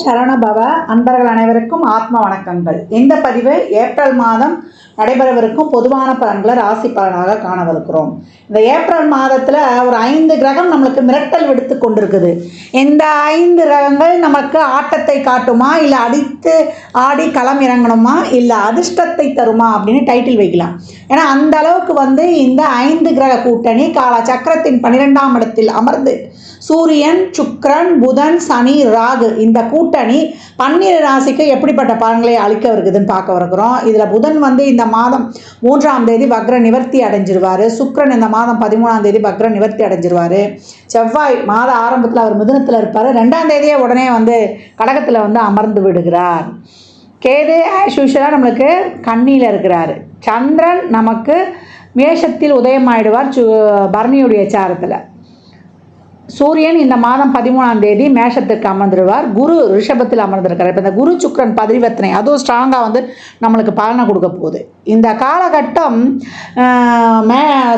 சரணபவ அன்பர்கள் அனைவருக்கும் ஆத்ம வணக்கங்கள். இந்த பதிவு ஏப்ரல் மாதம் நடைபெறவிருக்கும் பொதுவான பலன்களை ராசி பலனாக காணவிருக்கிறோம். இந்த ஏப்ரல் மாதத்தில் ஒரு 5 கிரகம் நம்மளுக்கு மிரட்டல் விடுத்து கொண்டிருக்குது. இந்த 5 கிரகங்கள் நமக்கு ஆட்டத்தை காட்டுமா, இல்லை அடித்து ஆடி களம் இறங்கணுமா, இல்லை அதிர்ஷ்டத்தை தருமா அப்படின்னு டைட்டில் வைக்கலாம். ஏன்னா அந்த அளவுக்கு இந்த 5 கிரக கூட்டணி கால சக்கரத்தின் 12ஆம் இடத்தில் அமர்ந்து சூரியன், சுக்கிரன், புதன், சனி, ராகு இந்த கூட்டணி 12 ராசிக்கு எப்படிப்பட்ட பலன்களை அளிக்க இருக்குதுன்னு பார்க்க இருக்கிறோம். இதில் புதன் இந்த மாதம் 3ஆம் தேதி வக்ர நிவர்த்தி அடைஞ்சிருவார். சுக்கிரன் இந்த மாதம் 13ஆம் தேதி வக்ர நிவர்த்தி அடைஞ்சிருவார். செவ்வாய் மாத ஆரம்பத்தில் அவர் மிதுனத்தில் இருப்பார். 2ஆம் தேதியே உடனே கடகத்தில் அமர்ந்து விடுகிறார். கேது ஆஸ் யூஷுவலாக நம்மளுக்கு கன்னியில் இருக்கிறார். சந்திரன் நமக்கு மேஷத்தில் உதயமாயிடுவார் பரணியுடைய சாரத்தில். சூரியன் இந்த மாதம் 13ஆம் தேதி மேஷத்துக்கு அமர்ந்துடுவார். குரு ரிஷபத்தில் அமர்ந்திருக்கிறார். இப்போ இந்த குரு சுக்கிரன் பரிவர்த்தனை அதுவும் ஸ்ட்ராங்காக நம்மளுக்கு பலனை கொடுக்க போகுது. இந்த காலகட்டம்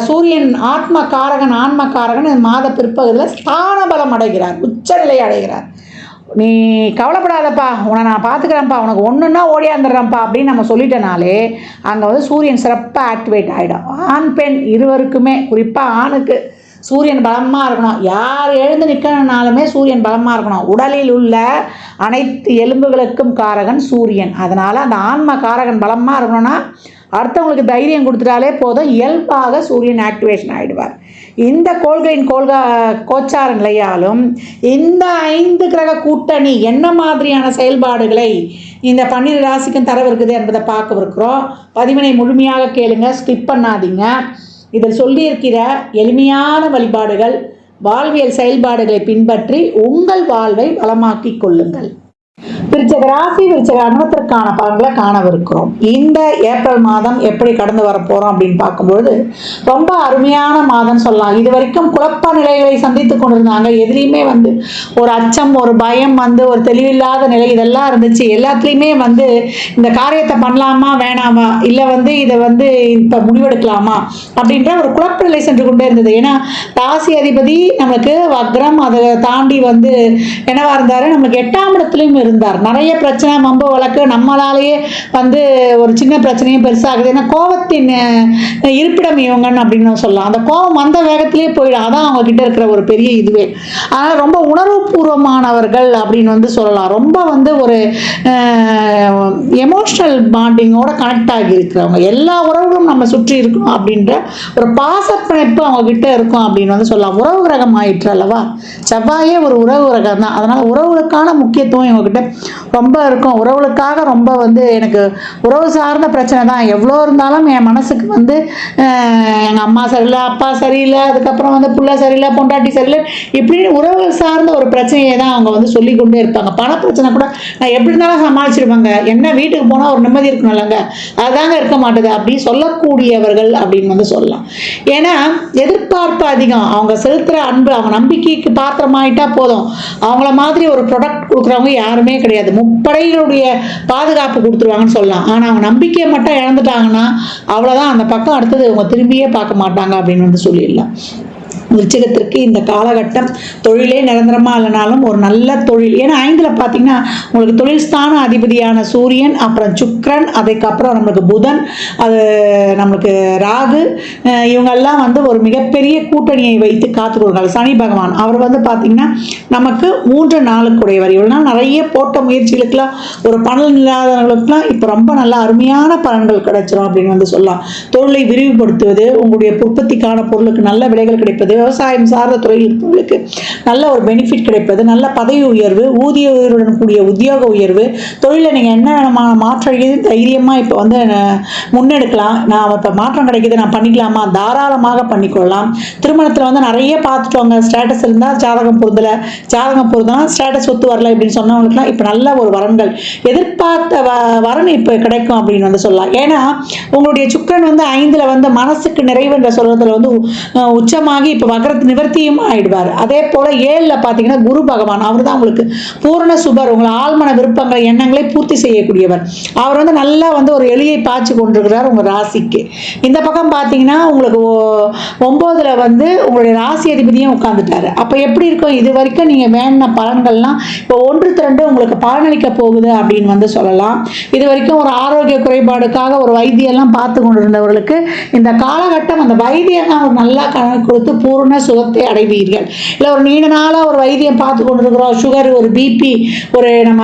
சூரியன் ஆத்மகாரகன் ஆன்மகாரகன் இந்த மாத பிற்பகுதியில் ஸ்தான பலம் அடைகிறார், உச்சநிலை அடைகிறார். நீ கவலைப்படாதப்பா, உன்னை நான் பார்த்துக்கிறேன்ப்பா, உனக்கு ஒன்றுன்னா ஓடியாந்துடுறேன்ப்பா அப்படின்னு நம்ம சொல்லிட்டனாலே அங்கே சூரியன் சிறப்பாக ஆக்டிவேட் ஆகிடும். ஆண் பெண் இருவருக்குமே, குறிப்பாக ஆணுக்கு சூரியன் பலமாக இருக்கணும். யார் எழுந்து நிற்கணுனாலுமே சூரியன் பலமாக இருக்கணும். உடலில் உள்ள அனைத்து எலும்புகளுக்கும் காரகன் சூரியன். அதனால் அந்த ஆன்ம காரகன் பலமாக இருக்கணும்னா அடுத்தவங்களுக்கு தைரியம் கொடுத்துட்டாலே போதும், இயல்பாக சூரியன் ஆக்டிவேஷன் ஆகிடுவார். இந்த கோள்களின் கோச்சார நிலையாலும் இந்த 5 கிரக கூட்டணி என்ன மாதிரியான செயல்பாடுகளை இந்த 12 ராசிக்கும் தரவிருக்குது என்பதை பார்க்க இருக்கிறோம். பதிவினை முழுமையாக கேளுங்க, ஸ்கிப் பண்ணாதீங்க. இதில் சொல்லியிருக்கிற எளிமையான வழிபாடுகள், வாழ்வியல் செயல்பாடுகளை பின்பற்றி உங்கள் வாழ்வை வளமாக்கிக் கொள்ளுங்கள். விருச்சிக ராசி விருச்சிக லக்னத்திற்கான பலன்களை காணவிருக்கிறோம். இந்த ஏப்ரல் மாதம் எப்படி கடந்து வர போகிறோம் அப்படின்னு பார்க்கும்பொழுது ரொம்ப அருமையான மாதம் சொல்லலாம். இது வரைக்கும் குழப்ப நிலைகளை சந்தித்து கொண்டிருந்தாங்க. எதுலேயுமே ஒரு அச்சம், ஒரு பயம், ஒரு தெளிவில்லாத நிலை இதெல்லாம் இருந்துச்சு. எல்லாத்துலேயுமே இந்த காரியத்தை பண்ணலாமா வேணாமா, இல்லை இதை இப்போ முடிவெடுக்கலாமா அப்படின்ற ஒரு குழப்ப நிலை சென்று கொண்டே இருந்தது. ஏன்னா ராசி அதிபதி நம்மளுக்கு வக்ரம், அதை தாண்டி என்னவா இருந்தார், நம்மளுக்கு 8ஆம் இடத்துலையும் இருந்தார். நிறைய பிரச்சனை, மம்ப வழக்கு, நம்மளாலேயே ஒரு சின்ன பிரச்சனையும் பெருசாகுது. ஏன்னா கோபத்தின் இருப்பிடம் இவங்கன்னு அப்படின்னு சொல்லலாம். அந்த கோபம் வந்த வேகத்திலே போயிடும். அதான் அவங்க கிட்ட இருக்கிற ஒரு பெரிய இதுவே. அதனால் ரொம்ப உணர்வுபூர்வமானவர்கள் அப்படின்னு சொல்லலாம். ரொம்ப ஒரு எமோஷனல் பாண்டிங்கோட கனெக்ட் ஆகி இருக்கிறவங்க. எல்லா உறவுகளும் நம்ம சுற்றி இருக்கணும் அப்படின்ற ஒரு பாசப்பிணைப்பு அவங்க கிட்ட இருக்கும் அப்படின்னு சொல்லலாம். உறவு கிரகம் ஆயிற்று அல்லவா, செவ்வாயே ஒரு உறவு கிரகம் தான். அதனால் உறவுகளுக்கான முக்கியத்துவம் இவங்ககிட்ட ரொம்ப இருக்கும். உறவுகளுக்காக ரொம்ப எனக்கு உறவு சார்ந்த பிரச்சனை தான் எவ்வளோ இருந்தாலும் என் மனசுக்கு எங்கள் அம்மா சரியில்லை, அப்பா சரியில்லை, அதுக்கப்புறம் புள்ள சரியில்லை, பொண்டாட்டி சரியில்லை, இப்படின்னு உறவுகள் சார்ந்த ஒரு பிரச்சனையை தான் அவங்க சொல்லி கொண்டே இருப்பாங்க. பண பிரச்சனை கூட நான் எப்படி இருந்தாலும் சமாளிச்சிருப்பாங்க. என்ன வீட்டுக்கு போனால் ஒரு நிம்மதி இருக்கணும் இல்லைங்க, அதுதாங்க இருக்க மாட்டேது அப்படி சொல்லக்கூடியவர்கள் அப்படின்னு சொல்லலாம். ஏன்னா எதிர்பார்ப்பு அதிகம். அவங்க செலுத்துகிற அன்பு, அவங்க நம்பிக்கைக்கு பாத்திரமாயிட்டா போதும். அவங்கள மாதிரி ஒரு ப்ராடக்ட் கொடுக்குறவங்க யாருமே கிடையாது. முப்படைகளுடைய பாதுகாப்பு கொடுத்துருவாங்கன்னு சொல்லலாம். ஆனால் அவங்க நம்பிக்கையை மட்டும் இழந்துட்டாங்கன்னா அவ்வளோதான், அந்த பக்கம் அடுத்தது அவங்க திரும்பியே பார்க்க மாட்டாங்க அப்படின்னு சொல்லிடலாம். விருச்சிகத்திற்கு இந்த காலகட்டம் தொழிலே நிரந்தரமாக இல்லைனாலும் ஒரு நல்ல தொழில். ஏன்னா 5ல் பார்த்தீங்கன்னா உங்களுக்கு தொழில் ஸ்தான அதிபதியான சூரியன், அப்புறம் சுக்கிரன், அதுக்கப்புறம் நம்மளுக்கு புதன், அது நம்மளுக்கு ராகு, இவங்கெல்லாம் ஒரு மிகப்பெரிய கூட்டணியை வைத்து காத்துக்கொள்கிறாங்க. சனி பகவான் அவர் பார்த்தீங்கன்னா நமக்கு 3 நாளுக்குடையவர். இவ்வளோ நிறைய போட்ட முயற்சிகளுக்கெல்லாம் ஒரு பலன் இல்லாதவர்களுக்கெல்லாம் இப்போ ரொம்ப நல்ல அருமையான பலன்கள் கிடைச்சிடும் அப்படின்னு சொல்லலாம். தொழிலை விரிவுபடுத்துவது, உங்களுடைய உற்பத்திக்கான பொருளுக்கு நல்ல விலைகள் கிடைப்பது, விவசாயம் சார்ந்த துறையில் இருப்பவர்களுக்கு நல்ல ஒரு பெனிஃபிட் கிடைப்பது, நல்ல பதவி உயர்வு, ஊதிய உயர்வுடன் கூடிய உத்தியோக உயர்வு, தொழிலில் நீங்கள் என்ன விதமான மாற்றம் தைரியமாக இப்போ முன்னெடுக்கலாம். நான் இப்போ மாற்றம் கிடைக்கிது, நான் பண்ணிக்கலாமா, தாராளமாக பண்ணிக்கொள்ளலாம். திருமணத்தில் நிறைய பார்த்துட்டோங்க, ஸ்டேட்டஸ் இருந்தால் ஜாதகம் பொருந்தலை, ஜாதகம் பொருந்தலாம் ஸ்டேட்டஸ் ஒத்து வரல இப்படின்னு சொன்னவங்களுக்குலாம் இப்போ நல்ல ஒரு வரன்கள், எதிர்பார்த்த வரன் இப்போ கிடைக்கும் அப்படின்னு சொல்லலாம். ஏன்னா உங்களுடைய சுக்கிரன் 5ல் மனசுக்கு நிறைவுன்ற சொல்றதுல உச்சமாகி இப்போ வக்ர நிவர்த்தியும் ஆயிடுவார். அதே போல் 7ல் பார்த்தீங்கன்னா குரு பகவான், அவர் தான் உங்களுக்கு பூரண சுபர், உங்களை ஆழ்மன விருப்பங்கள் எண்ணங்களை பூர்த்தி செய்யக்கூடியவர். அவர் வந்து நல்லா வந்து ஒரு எலியை பாய்ச்சி கொண்டிருக்கிறார் உங்கள் ராசிக்கு. இந்த பக்கம் பார்த்தீங்கன்னா உங்களுக்கு 9ல் வந்து உங்களுடைய ராசி அதிபதியும் உட்காந்துட்டாரு. அப்போ எப்படி இருக்கும், இது வரைக்கும் நீங்கள் வேண்டின பலன்கள்லாம் இப்போ 1-2 உங்களுக்கு பலனளிக்க போகுது அப்படின்னு வந்து சொல்லலாம். இது வரைக்கும் ஒரு ஆரோக்கிய குறைபாடுக்காக ஒரு வைத்தியெல்லாம் பார்த்து கொண்டிருந்தவர்களுக்கு இந்த காலகட்டம் அந்த வைத்தியெல்லாம் ஒரு நல்லா கணக்கு கொடுத்து பூர்ண சுகத்தை அடைவீர்கள். இல்லை ஒரு நீண்ட நாளாக ஒரு வைத்தியம் பார்த்து கொண்டிருக்கிறோம், சுகர், ஒரு பிபி, ஒரு நம்ம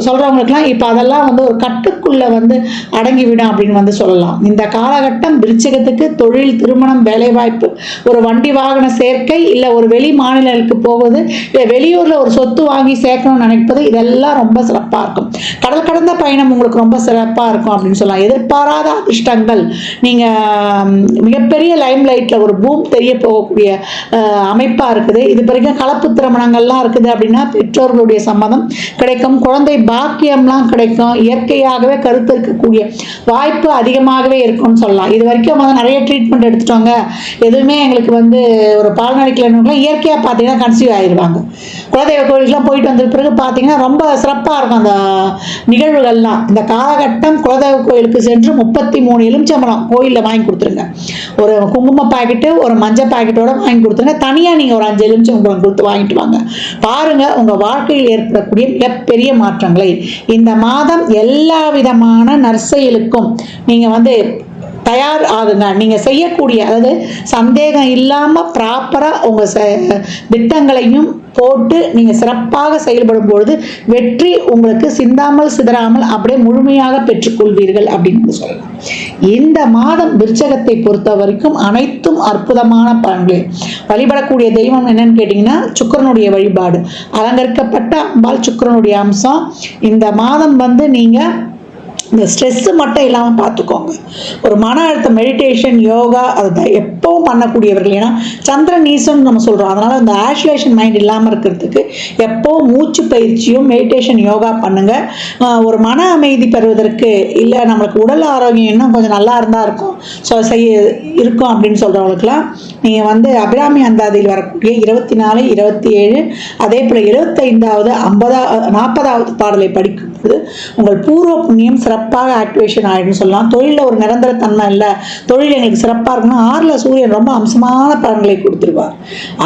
சொல்கிறவங்களுக்குலாம் இப்போ அதெல்லாம் வந்து ஒரு கட்டுக்குள்ளே வந்து அடங்கிவிடும் அப்படின்னு வந்து சொல்லலாம். இந்த காலகட்டம் விருச்சிகத்துக்கு தொழில், திருமணம், வேலைவாய்ப்பு, ஒரு வண்டி வாகன சேர்க்கை, இல்லை ஒரு வெளி மாநிலங்களுக்கு போவது, இல்லை வெளியூரில் ஒரு சொத்து வாங்கி சேர்க்கணும்னு நினைப்பது, இதெல்லாம் ரொம்ப சிறப்பாக இருக்கும். கடல் கடந்த பயணம் உங்களுக்கு ரொம்ப சிறப்பாக இருக்கும் அப்படின்னு சொல்லலாம். எதிர்பாராத அதிர்ஷ்டங்கள், நீங்கள் மிகப்பெரிய லைம் லைட்டில் ஒரு பூம் தெரிய போகக்கூடிய அமைப்பாக இருக்குது. இது வரைக்கும் கலப்பு திருமணங்கள்லாம் இருக்குது அப்படின்னா பெற்றோர்களுடைய சம்மதம் கிடைக்கும், குழந்தை பாக்கியம்லாம் கிடைக்கும், இயற்கையாகவே கருத்து இருக்கக்கூடிய வாய்ப்பு அதிகமாகவே இருக்கும்னு சொல்லலாம். இது வரைக்கும் வந்து நிறைய ட்ரீட்மெண்ட் எடுத்துட்டோங்க, எதுவுமே எங்களுக்கு வந்து ஒரு பலனளிக்கலைன்னு இயற்கையாக பார்த்தீங்கன்னா கன்சீவ் ஆகிடுவாங்க. குலதெய்வ கோயிலுக்குலாம் போயிட்டு வந்த பிறகு பார்த்தீங்கன்னா ரொம்ப சிறப்பாக இருக்கும் அந்த நிகழ்வுகள்லாம். இந்த காலகட்டம் குலதெய்வ கோயிலுக்கு சென்று 33 எலுமிச்சம்பழம் கோயிலில் வாங்கி கொடுத்துருங்க. ஒரு குங்கும பாக்கெட்டு, ஒரு மஞ்சள் பாக்கெட்டோட வாங்கி கொடுத்துருங்க. தனியாக நீங்கள் ஒரு 5 எலுமிச்சம்பழம் கொடுத்து வாங்கிட்டு வாங்க. பாருங்கள் உங்கள் வாழ்க்கையில் ஏற்படக்கூடிய மிகப்பெரிய மாற்றங்களை. இந்த மாதம் எல்லா விதமான நற்செயலுக்கும் நீங்கள் வந்து தயார் ஆகுங்க. நீங்கள் செய்யக்கூடிய, அதாவது சந்தேகம் இல்லாமல் ப்ராப்பராக உங்கள் திட்டங்களையும் போட்டு நீங்கள் சிறப்பாக செயல்படும் பொழுது வெற்றி உங்களுக்கு சிந்தாமல் சிதறாமல் அப்படியே முழுமையாக பெற்றுக்கொள்வீர்கள் அப்படின்னு சொல்லலாம். இந்த மாதம் விருச்சகத்தை பொறுத்த வரைக்கும் அனைத்தும் அற்புதமான பலன்களே. வழிபடக்கூடிய தெய்வம் என்னன்னு கேட்டிங்கன்னா சுக்கிரனுடைய வழிபாடு. அலங்கரிக்கப்பட்ட அம்பாள் சுக்கிரனுடைய அம்சம். இந்த மாதம் வந்து நீங்கள் இந்த ஸ்ட்ரெஸ்ஸு மட்டும் இல்லாமல் பார்த்துக்கோங்க. ஒரு மன அழுத்தம், மெடிடேஷன், யோகா, அது எப்பவும் பண்ணக்கூடியவர்கள். ஏன்னா சந்திரன் நீசம்னு நம்ம சொல்கிறோம். அதனால் இந்த ஆஷுலேஷன் மைண்ட் இல்லாமல் இருக்கிறதுக்கு எப்போவும் மூச்சு பயிற்சியும் மெடிடேஷன், யோகா பண்ணுங்கள். ஒரு மன அமைதி பெறுவதற்கு, இல்லை நம்மளுக்கு உடல் ஆரோக்கியம் இன்னும் கொஞ்சம் நல்லா இருந்தால் இருக்கும் இருக்கும் அப்படின்னு சொல்கிறவங்களுக்குலாம் நீங்கள் வந்து அபிராமி அந்தாதியில் வரக்கூடிய 24, 27, அதே போல் 75வது, 50வது, 40வது பாடலை படிக்கும்போது உங்கள் பூர்வ புண்ணியம் சிறப்பாக ஆக்டிவேஷன் ஆகிடுன்னு சொல்லலாம். தொழிலில் ஒரு நிரந்தர தன்மை இல்லை, தொழில் எங்களுக்கு சிறப்பாக இருக்குன்னா 6ல் சூரியன் ரொம்ப அம்சமான பலன்களை கொடுத்துருவார்.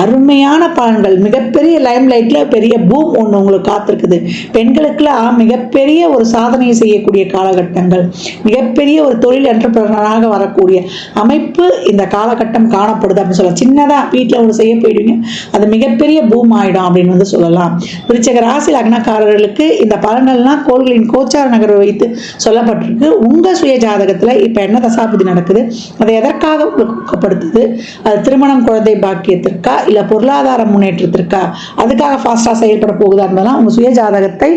அருமையான பலன்கள், மிகப்பெரிய லைம் லைட்டில் பெரிய பூம் ஒன்று உங்களுக்கு காத்திருக்குது. பெண்களுக்கெல்லாம் மிகப்பெரிய ஒரு சாதனையை செய்யக்கூடிய காலகட்டங்கள், மிகப்பெரிய ஒரு தொழில் என்டர்பிரனராக வரக்கூடிய அமைப்பு இந்த காலகட்டம் காணப்படுது அப்படின்னு சொல்லலாம். சின்னதாக வீட்டில் ஒன்று செய்ய போயிடுவீங்க, அது மிகப்பெரிய பூம் ஆகிடும் அப்படின்னு வந்து சொல்லலாம். விருச்சிக ராசி லக்னக்காரர்களுக்கு இந்த பலன்கள்லாம் கோள்களின் கோச்சார நகர்வை வைத்து சொல்லப்பட்டிருக்கு. உங்கள் சுய ஜாதகத்தில் இப்போ என்ன தசாபதி நடக்குது, அதை எதற்காக ஊக்கப்படுத்துது, அது திருமணம், குழந்தை பாக்கியத்திற்கா, இல்லை பொருளாதார முன்னேற்றத்திற்கா, அதுக்காக ஃபாஸ்ட்டாக செயல்பட போகுதா இருந்தாலும் உங்கள் சுய ஜாதகத்தை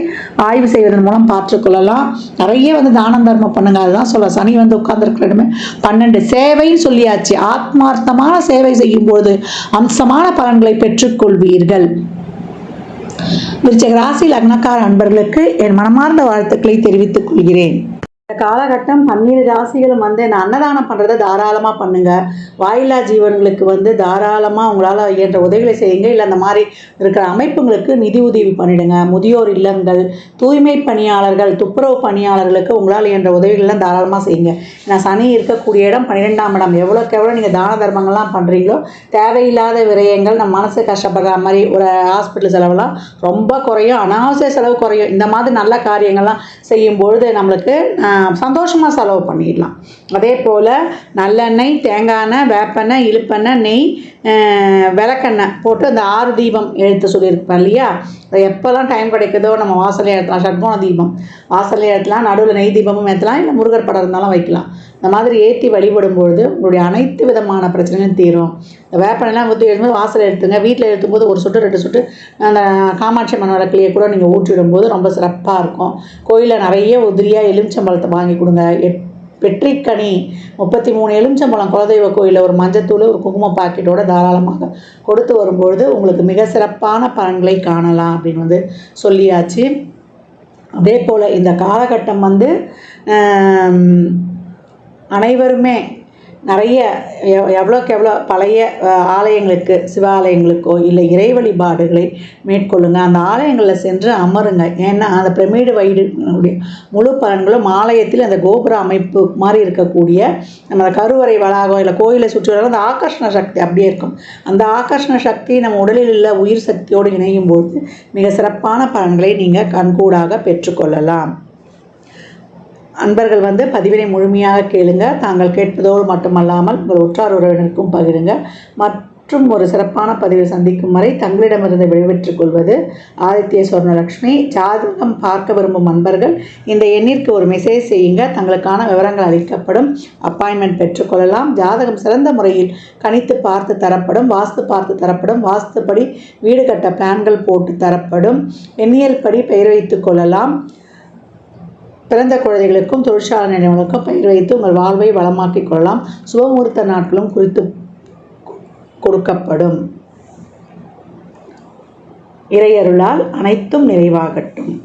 ஆய்வு செய்வதன் மூலம் பார்த்துக்கொள்ளலாம். நிறைய வந்து தானம் தர்மம் பண்ணுங்க. அதுதான் சொல்ல, சனி வந்து உட்கார்ந்துருக்கிற இடமே 12 சேவைன்னு சொல்லியாச்சு. ஆத்மார்த்தமான சேவை செய்யும் பொழுது அம்சமான பலன்களை பெற்றுக்கொள்வீர்கள். விருச்சிக ராசி லக்னக்கார அன்பர்களுக்கு என் மனமார்ந்த வாழ்த்துக்களை தெரிவித்துக் கொள்கிறேன். இந்த காலகட்டம் 12 ராசிகளும் வந்து இந்த அன்னதானம் பண்ணுறதை தாராளமாக பண்ணுங்கள். வாயில்லா ஜீவன்களுக்கு வந்து தாராளமாக உங்களால் இயன்ற உதவிகளை செய்யுங்க. இல்லை அந்த மாதிரி இருக்கிற அமைப்புங்களுக்கு நிதி உதவி பண்ணிடுங்க. முதியோர் இல்லங்கள், தூய்மை பணியாளர்கள், துப்புரவு பணியாளர்களுக்கு உங்களால் இயன்ற உதவிகள்லாம் தாராளமாக செய்யுங்க. ஏன்னா சனி இருக்கக்கூடிய இடம் 12ஆம் இடம். எவ்வளோக்கு எவ்வளோ நீங்கள் தான தர்மங்கள்லாம் பண்ணுறீங்களோ தேவையில்லாத விரயங்கள், நம்ம மனசு கஷ்டப்படுற மாதிரி ஒரு ஹாஸ்பிட்டல் செலவெல்லாம் ரொம்ப குறையும், அனாவசிய செலவு குறையும். இந்த மாதிரி நல்ல காரியங்கள்லாம் செய்யும்பொழுது நம்மளுக்கு சந்தோஷமாக செலவு பண்ணிடலாம். அதே போல் நல்லெண்ணெய், தேங்காய் எண்ணெய், வேப்பெண்ணெய், இழுப்பெண்ணெய், நெய், விளக்கெண்ணெய் போட்டு அந்த 6 தீபம் எழுத்து சொல்லியிருப்பேன் இல்லையா, அதை எப்போல்லாம் டைம் கிடைக்குதோ நம்ம வாசலே ஏற்றலாம். ஷட்கோண தீபம் வாசலே ஏற்றலாம், நடுவில் நெய் தீபமும் ஏற்றலாம், இல்லை முருகர் படம் இருந்தாலும் வைக்கலாம். இந்த மாதிரி ஏற்றி வழிபடும் பொழுது உங்களுடைய அனைத்து விதமான பிரச்சனையும் தீரும். இந்த வேப்பெண்ணெய்லாம் ஊற்றி எழுதும்போது வாசல் எடுத்துங்க. வீட்டில் எழுத்தும்போது ஒரு சொட்டு 2 சொட்டு அந்த காமாட்சி அம்மன் விளக்குலையே கூட நீங்கள் ஊற்றிடும்போது ரொம்ப சிறப்பாக இருக்கும். கோயிலில் நிறைய உதிரியாக எலுமிச்சம்பழத்தை வாங்கி கொடுங்க. வெற்றிக்கனி 33 எலுமிச்சம்பழம் குலதெய்வ கோயிலில் ஒரு மஞ்சத்தூள், ஒரு குங்கும பாக்கெட்டோட தாராளமாக கொடுத்து வரும்பொழுது உங்களுக்கு மிக சிறப்பான பலன்களை காணலாம் அப்படின்னு வந்து சொல்லியாச்சு. அதே போல் இந்த காலகட்டம் வந்து அனைவருமே நிறைய எவ்வளோக்கு எவ்வளோ பழைய ஆலயங்களுக்கு, சிவாலயங்களுக்கோ இல்லை இறை வழிபாடுகளை மேற்கொள்ளுங்க. அந்த ஆலயங்களில் சென்று அமருங்க. ஏன்னா அந்த பிரமிடு வைடு முழு பலன்களும் ஆலயத்தில் அந்த கோபுர அமைப்பு மாதிரி இருக்கக்கூடிய நம்ம கருவறை வளாகம் இல்லை கோயிலை சுற்றி வர அந்த ஆகர்ஷண சக்தி அப்படியே இருக்கும். அந்த ஆகர்ஷண சக்தி நம்ம உடலில் உள்ள உயிர் சக்தியோடு இணையும் பொழுது மிக சிறப்பான பலன்களை நீங்கள் கண்கூடாக பெற்றுக்கொள்ளலாம். அன்பர்கள் பதிவினை முழுமையாக கேளுங்க. தாங்கள் கேட்பதோடு மட்டுமல்லாமல் உங்கள் உற்றார் உறவினருக்கும் பகிருங்க. மற்றும் ஒரு சிறப்பான பதிவில் சந்திக்கும் வரை தங்களிடமிருந்து விடைபெற்றுக் கொள்வது ஆதித்ய சொர்ணலக்ஷ்மி. ஜாதகம் பார்க்க விரும்பும் அன்பர்கள் இந்த எண்ணிற்கு ஒரு மெசேஜ் செய்யுங்க. தங்களுக்கான விவரங்கள் அளிக்கப்படும். அப்பாயின்மெண்ட் பெற்றுக்கொள்ளலாம். ஜாதகம் சிறந்த முறையில் கணித்து பார்த்து தரப்படும். வாஸ்து பார்த்து தரப்படும். வாஸ்துப்படி வீடு கட்ட பிளான்கள் போட்டு தரப்படும். எண்ணியல் படி பெயர் வைத்துக் கொள்ளலாம். பிறந்த குழந்தைகளுக்கும் தொழிற்சாலை நிறுவனங்களுக்கும் பெயர் வைத்து உங்கள் வாழ்வை வளமாக்கிக் கொள்ளலாம். சுபமுகூர்த்த நாட்களும் குறித்து கொடுக்கப்படும். இறையருளால் அனைத்தும் நிறைவாகட்டும்.